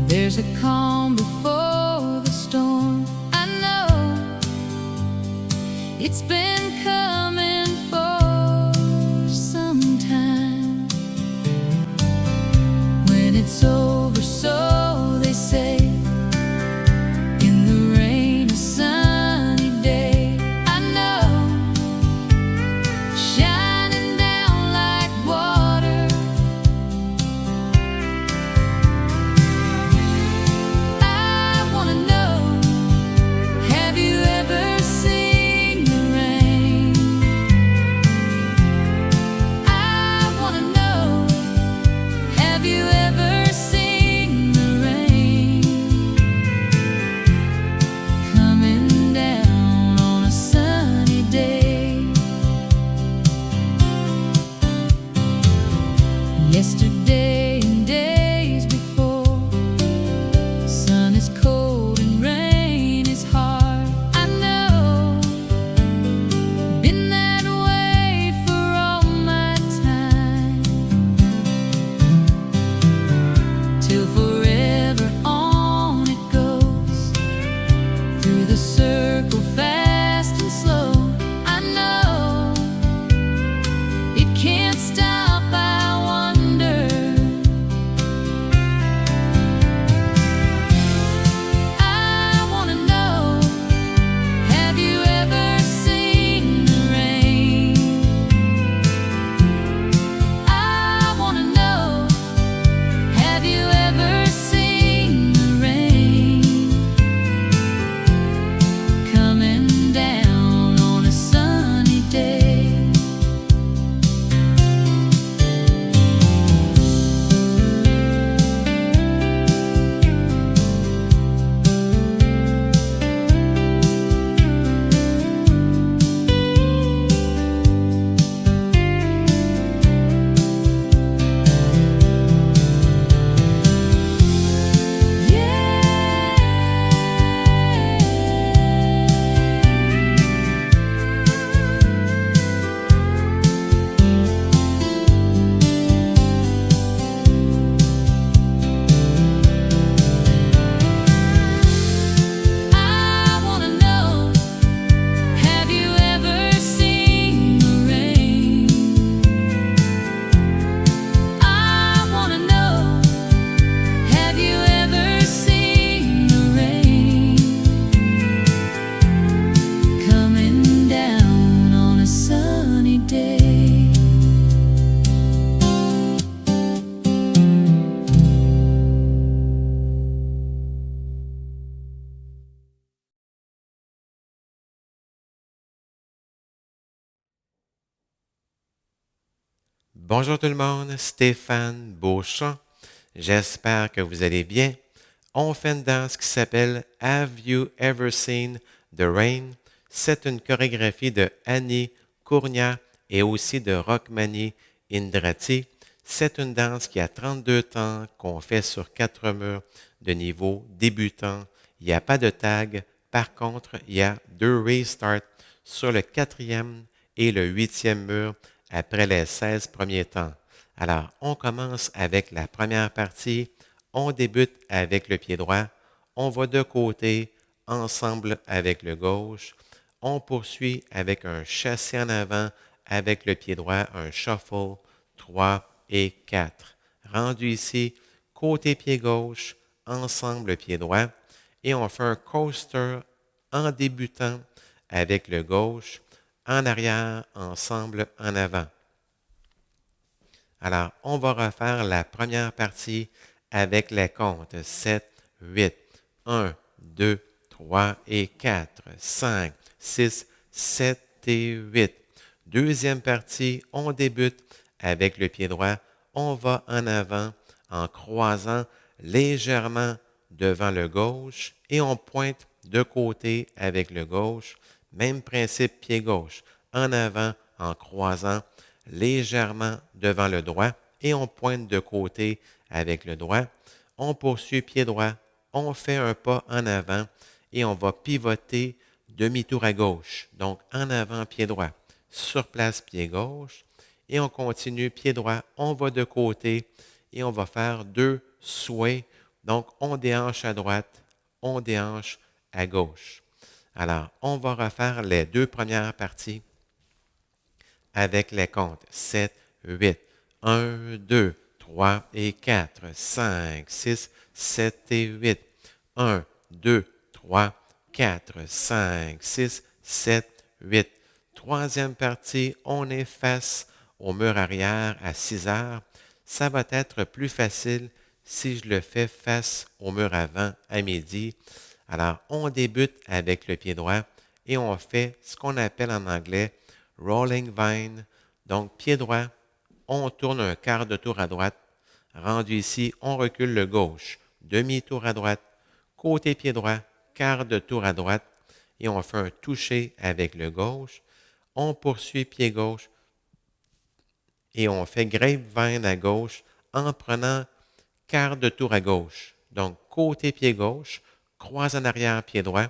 There's a calm before the storm. I know it's been coming for some time. When it's over, so they say, in the rain, a sunny day. I know, shining down like water. I wanna know, have you ever seen the rain? I wanna know, have you ever seen the rain coming down on a sunny day? Yesterday and days before, sun is cold and rain is hard. I know, been that way for all my time, till forever on it goes, through the circle fast and slow. I know, it can't stop, I wonder. I wanna know, have you ever seen the rain? I wanna know, have you ever seen the rain coming down on a sunny day? I wanna know, have you ever seen the rain? I wanna know, have you ever seen the rain coming down on a sunny day? Bonjour tout le monde, Stéphane Beauchamp. J'espère que vous allez bien. On fait une danse qui s'appelle Have You Ever Seen the Rain? C'est une chorégraphie de Annie Kournia et aussi de Rokmani Indrati. C'est une danse qui a 32 temps, qu'on fait sur 4 murs de niveau débutant. Il n'y a pas de tag. Par contre, il y a 2 restarts sur le 4e et le 8e mur après les 16 premiers temps. Alors, on commence avec la première partie. On débute avec le pied droit. On va de côté, ensemble avec le gauche. On poursuit avec un chassé en avant avec le pied droit, un shuffle, 3 et 4. Rendu ici, côté pied gauche, ensemble pied droit. Et on fait un coaster en débutant avec le gauche, en arrière, ensemble, en avant. Alors, on va refaire la première partie avec les comptes. 7, 8, 1, 2, 3 et 4, 5, 6, 7 et 8. Deuxième partie, on débute avec le pied droit. On va en avant en croisant légèrement devant le gauche et on pointe de côté avec le gauche. Même principe pied gauche. En avant en croisant légèrement devant le droit et on pointe de côté avec le droit. On poursuit pied droit, on fait un pas en avant et on va pivoter demi-tour à gauche. Donc en avant, pied droit, sur place, pied gauche et on continue pied droit, on va de côté et on va faire 2 sways Donc, on déhanche à droite, on déhanche à gauche. Alors, on va refaire les deux premières parties avec les comptes 7, 8, 1, 2, 3 et 4, 5, 6, 7 et 8, 1, 2, 3, 4, 5, 6, 7, 8. Troisième partie, on est face au mur arrière à 6 heures. Ça va être plus facile si je le fais face au mur avant à midi. Alors, on débute avec le pied droit et on fait ce qu'on appelle en anglais rolling vine. Donc, pied droit, on tourne un quart de tour à droite. Rendu ici, on recule le gauche, demi-tour à droite. Côté pied droit, quart de tour à droite. Et on fait un toucher avec le gauche. On poursuit pied gauche et on fait grapevine à gauche en prenant quart de tour à gauche. Donc, côté pied gauche, croise en arrière pied droit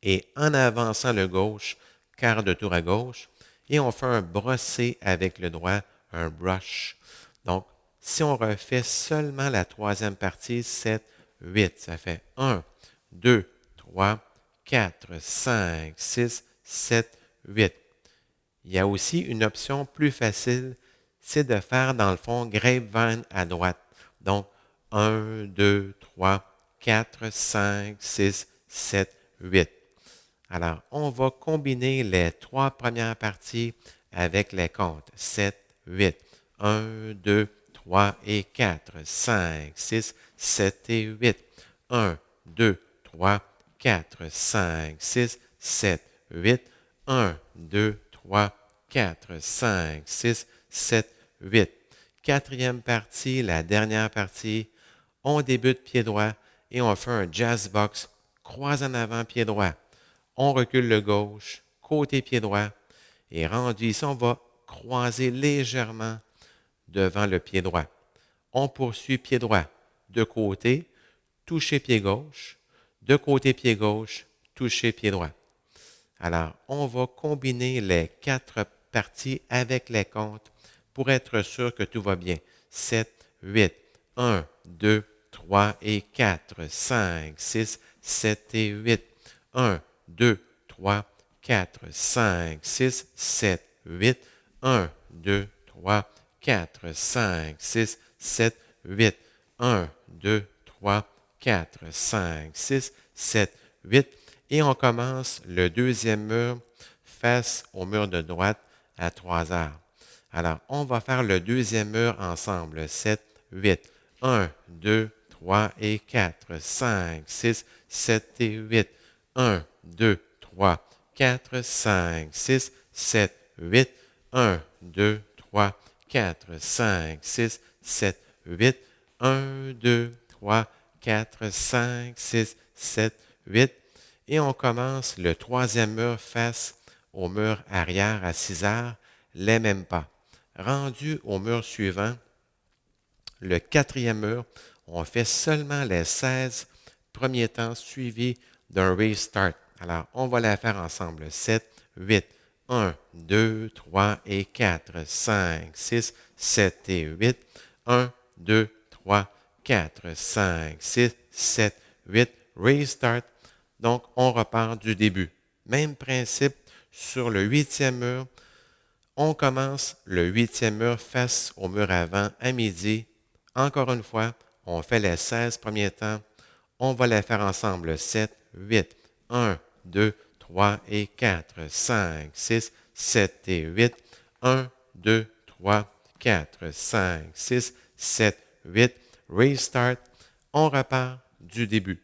et en avançant le gauche, quart de tour à gauche, et on fait un brossé avec le droit, un brush. Donc, si on refait seulement la troisième partie, 7, 8, ça fait 1, 2, 3, 4, 5, 6, 7, 8. Il y a aussi une option plus facile, c'est de faire dans le fond grapevine à droite. Donc, 1, 2, 3, 4, 5, 6, 7, 8. Alors, on va combiner les trois premières parties avec les comptes 7, 8, 1, 2, 3 et 4, 5, 6, 7 et 8, 1, 2, 3, 4, 5, 6, 7, 8, 1, 2, 3, 4, 5, 6, 7, 8. Quatrième partie, la dernière partie, on débute pied droit et on fait un jazz box, croise en avant pied droit. On recule le gauche, côté pied droit, et rendu ici, on va croiser légèrement devant le pied droit. On poursuit pied droit de côté, toucher pied gauche, de côté pied gauche, toucher pied droit. Alors, on va combiner les quatre parties avec les comptes pour être sûr que tout va bien. 7, 8, 1, 2, 3 et 4, 5, 6, 7 et 8, 1, 2, 3, 4, 5, 6, 7, 8, 1, 2, 3, 4, 5, 6, 7, 8, 1, 2, 3, 4, 5, 6, 7, 8. Et on commence le deuxième mur face au mur de droite à 3 heures. Alors, on va faire le deuxième mur ensemble. 7, 8, 1, 2, 3 et 4, 5, 6, 7 et 8, 1, 2, 3, 4, 5, 6, 7, 8, 1, 2, 3, 4, 5, 6, 7, 8, 1, 2, 3, 4, 5, 6, 7, 8. Et on commence le troisième mur face au mur arrière à 6 heures, les mêmes pas. Rendu au mur suivant, le quatrième mur, on fait seulement les 16 premiers temps suivis d'un restart. Alors, on va la faire ensemble. 7, 8, 1, 2, 3 et 4, 5, 6, 7 et 8, 1, 2, 3, 4, 5, 6, 7, 8, restart. Donc, on repart du début. Même principe sur le huitième mur. On commence le huitième mur face au mur avant à midi. Encore une fois, on fait les 16 premiers temps. On va les faire ensemble. 7, 8, 1, 2, 3 et 4, 5, 6, 7 et 8, 1, 2, 3, 4, 5, 6, 7, 8, restart. On repart du début.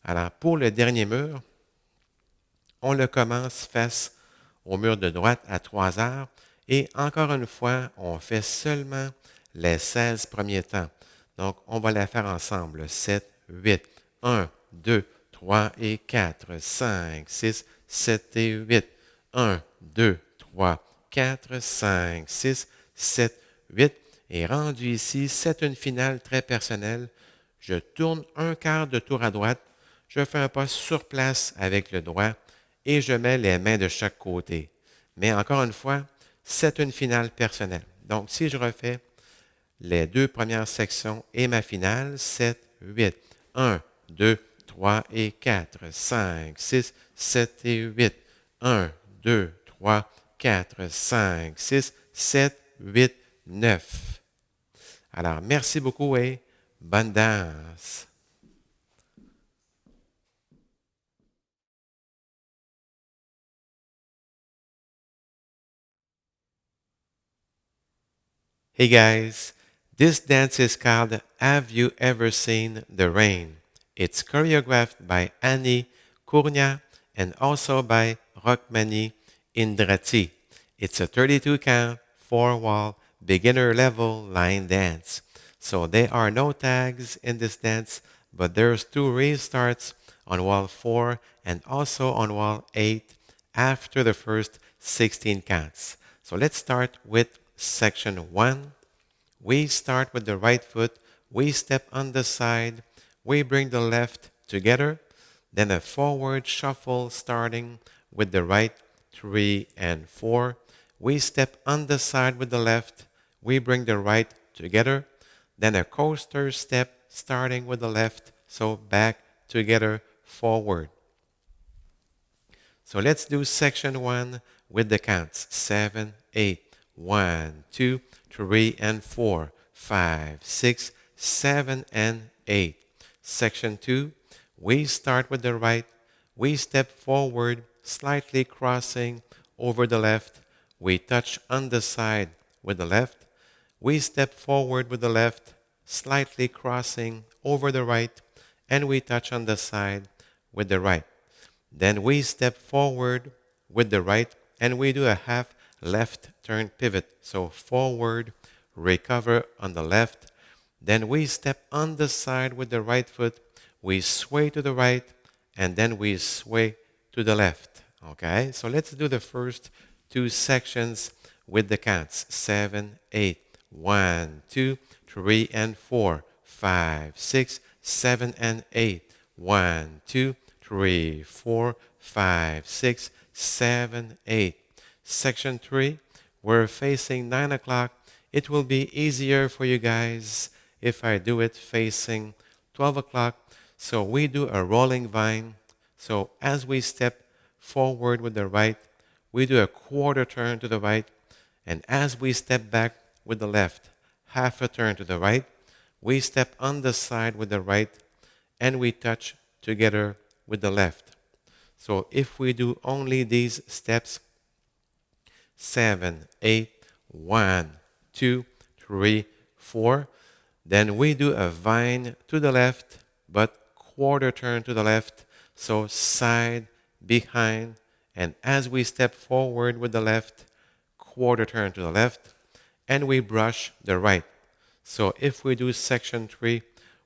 Alors, pour le dernier mur, on le commence face au mur de droite à 3 heures et encore une fois, on fait seulement les 16 premiers temps. Donc, on va les faire ensemble. 7, 8, 1, 2, 3 et 4, 5, 6, 7 et 8, 1, 2, 3, 4, 5, 6, 7, 8. Et rendu ici, c'est une finale très personnelle. Je tourne un quart de tour à droite, je fais un pas sur place avec le droit et je mets les mains de chaque côté. Mais encore une fois, c'est une finale personnelle. Donc, si je refais les deux premières sections et ma finale, 7, 8. 1, 2, 3 et 4, 5, 6, 7 et 8. 1, 2, 3, 4, 5, 6, 7, 8, 9. Alors, merci beaucoup et bonne danse. Hey guys, this dance is called Have You Ever Seen the Rain? It's choreographed by Annie Kournia and also by Rokmani Indrati. It's a 32 count, 4-wall, beginner level line dance. So there are no tags in this dance, but there's 2 restarts on wall 4 and also on wall 8 after the first 16 counts. So let's start with section 1. We start with the right foot, we step on the side, we bring the left together, then a forward shuffle starting with the right 3 and 4. We step on the side with the left, we bring the right together, then a coaster step starting with the left, so back together, forward. So let's do section 1 with the counts 7, 8, 1, 2, 3 and 4, 5, 6, 7 and 8. Section 2, we start with the right, we step forward, slightly crossing over the left, we touch on the side with the left, we step forward with the left, slightly crossing over the right, and we touch on the side with the right. Then we step forward with the right and we do a half left turn pivot. So forward, recover on the left. Then we step on the side with the right foot. We sway to the right and then we sway to the left. Okay, so let's do the first 2 sections with the counts 7, 8, 1, 2, 3 and 4, 5, 6, 7 and 8, 1, 2, 3, 4, 5, 6, 7, 8. Section 3, we're facing 9 o'clock. It will be easier for you guys if I do it facing 12 o'clock. So we do a rolling vine. So as we step forward with the right, we do a quarter turn to the right. And as we step back with the left, half a turn to the right, we step on the side with the right, and we touch together with the left. So if we do only these steps, 7, 8, 1, 2, 3, 4, then we do a vine to the left, but quarter turn to the left, so side, behind, and as we step forward with the left, quarter turn to the left, and we brush the right. So if we do section 3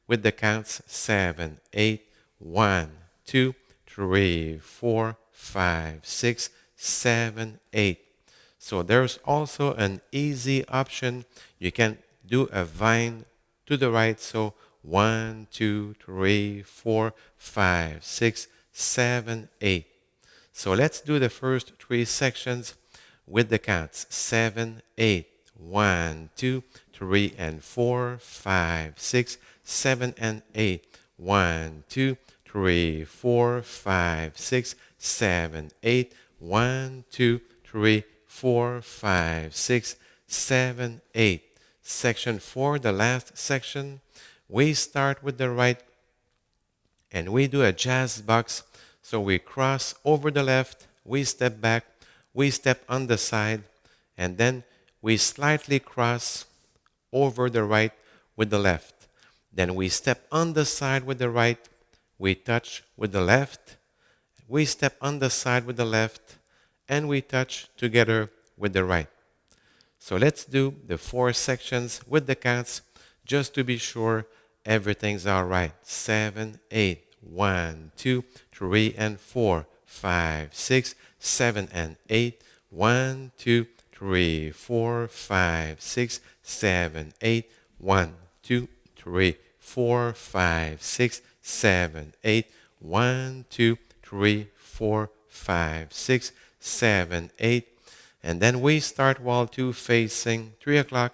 with the counts 7, 8, 1, 2, 3, 4, 5, 6, 7, 8. So there's also an easy option. You can do a vine to the right. So 1, 2, 3, 4, 5, 6, 7, 8. So let's do the first 3 sections with the counts 7, 8, 1, 2, 3 and 4, 5, 6, 7 and 8. 1, 2, 3, 4, 5, 6, 7, 8. 1, 2, 3, 4, 5, 6, 7, 8. Section 4, the last section, we start with the right and we do a jazz box. So we cross over the left, we step back, we step on the side, and then we slightly cross over the right with the left. Then we step on the side with the right, we touch with the left, we step on the side with the left, and we touch together with the right. So let's do the 4 sections with the counts just to be sure everything's all right. 7, 8, 1, 2, 3 and 4, 5, 6, 7 and 8. 1, 2, 3, 4, 5, 6, 7, 8. 1, 2, 3, 4, 5, 6, 7, 8. 1, 2, 3, 4, 5, 6, 7, 8. And then we start wall 2 facing 3 o'clock.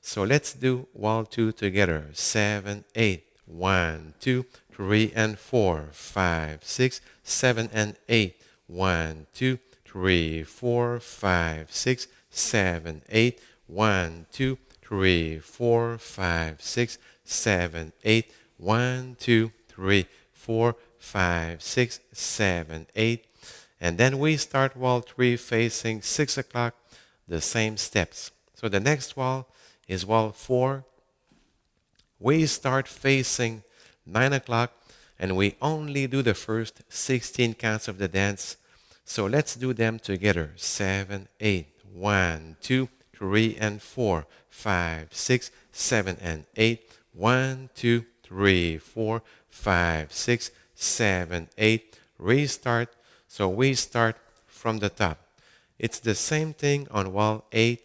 So let's do wall 2 together. 7, 8. 1, 2, 3, and 4, 5, 6, 7, and 8. 1, 2, 3, 4, 5, 6, 7, 8. 1, 2, 3, 4, 5, 6, 7, 8. 1, 2, 3, 4, 5, 6, 7, 8. And then we start wall 3 facing 6 o'clock, the same steps. So the next wall is wall 4. We start facing 9 o'clock and we only do the first 16 counts of the dance. So let's do them together. 7, 8, 1, 2, 3, and 4, 5, 6, 7, and 8. 1, 2, 3, 4, 5, 6, 7, 8. Restart. So we start from the top. It's the same thing on wall 8.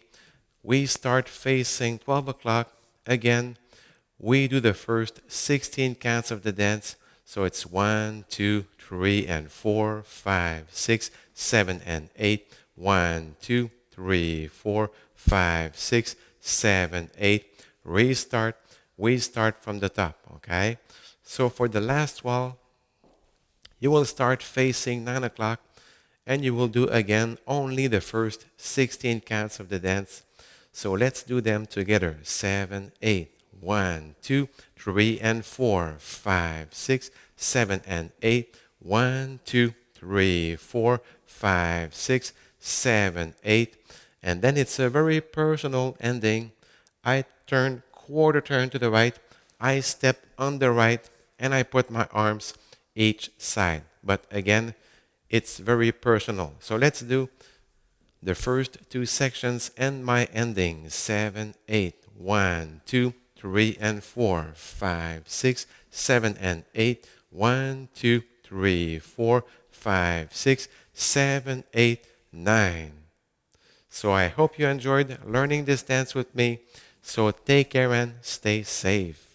We start facing 12 o'clock. Again, we do the first 16 counts of the dance. So it's 1, 2, 3, and 4, 5, 6, 7, and 8. 1, 2, 3, 4, 5, 6, 7, 8. Restart. We start from the top, okay? So for the last wall, you will start facing 9 o'clock and you will do again only the first 16 counts of the dance. So let's do them together. 7, 8, 1, 2, 3, and 4, 5, 6, 7, and 8. 1, 2, 3, 4, 5, 6, 7, 8. And then it's a very personal ending. I turn quarter turn to the right. I step on the right and I put my arms each side. But again, it's very personal. So let's do the first two sections and my ending. 7, 8, 1, 2, 3, and 4, 5, 6, 7, and 8. 1, 2, 3, 4, 5, 6, 7, 8, 9. So I hope you enjoyed learning this dance with me. So take care and stay safe.